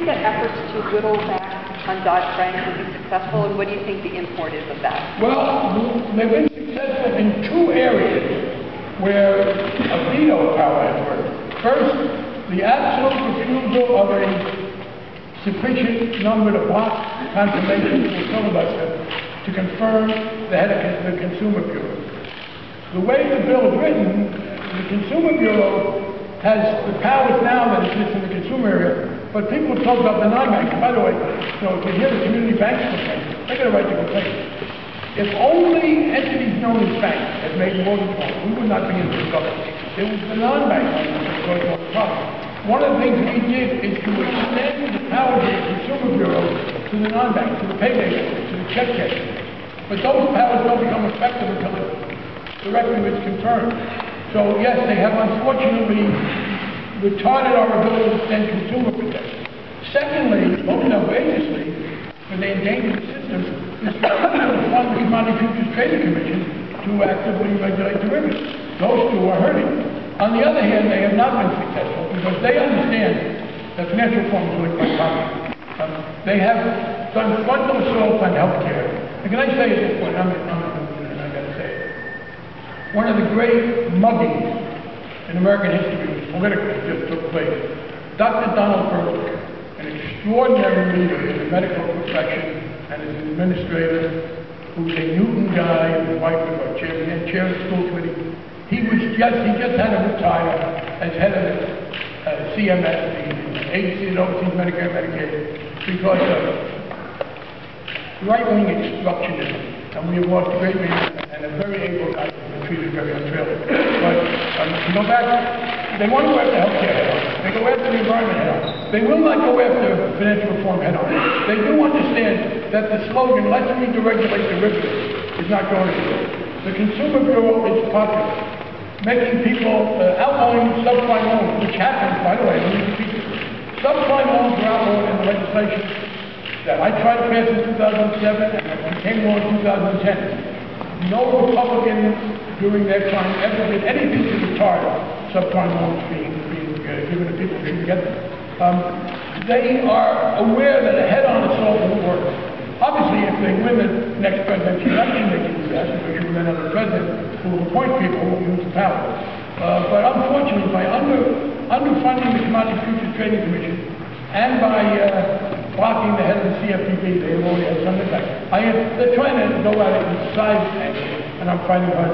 think that efforts to whittle back on Dodd-Frank will be successful, and what do you think the import is of that? Well, they've been successful in two areas where a veto power has worked. First, the absolute refusal of a sufficient number to block confirmation to a filibuster to confirm the head of the Consumer Bureau. The way the bill is written, the Consumer Bureau has the powers now that exist in the consumer area, but people talk about the non-banks. By the way, if you hear the community banks complain, they're going to write the complaint. If only entities known as banks had made mortgage loans, we would not be in this trouble. It was the non-bank lenders that caused all the problem. One of the things we did is to extend the powers of the Consumer Bureau to the non-banks, to the payday loans, to the check cashing. But those powers don't become effective until the record is confirmed. So yes, they have unfortunately retarded our ability to extend consumer protection. Secondly, most outrageously, when they endanger the system, is to fund the Commodity Futures Trading Commission to actively regulate derivatives. Those two are hurting. On the other hand, they have not been successful because they understand that financial reform is really quite popular. They have done frontal assaults on health care. And can I say at this point, I'm and I got to say it. One of the great muggings in American history, politically, just took place. Dr. Donald Berwick, an extraordinary leader in the medical profession and as an administrator, who's a Newton guy, his wife was our chair of the school committee. He just had to retire as head of CMS, the agency that oversees Medicare and Medicaid, because of right-wing obstructionism. And we have lost a great man and a very able guy who's been treated very unfairly. But to go back, they want to go after health care head-on. They go after the environment head-on. They will not go after financial reform head-on. They do understand that the slogan, let's deregulate derivatives, is not going to do. The Consumer Bureau is popular, making people outlawing subprime loans, which happens, by the way, subprime loans were outlawed in the legislation that I tried to pass in 2007 and became law in 2010. No Republican during their time ever did anything to retard subprime loans being given to people who shouldn't get them. They are aware that a head-on assault won't work. Obviously, if they win the next presidential election, they can do that, because you will then have a president who will appoint people who will use the power. But unfortunately, by underfunding the Commodity Futures Trading Commission and by blocking the head of the CFPB, they have already had some impact. They're trying to go at it in size action, and I'm fighting hard.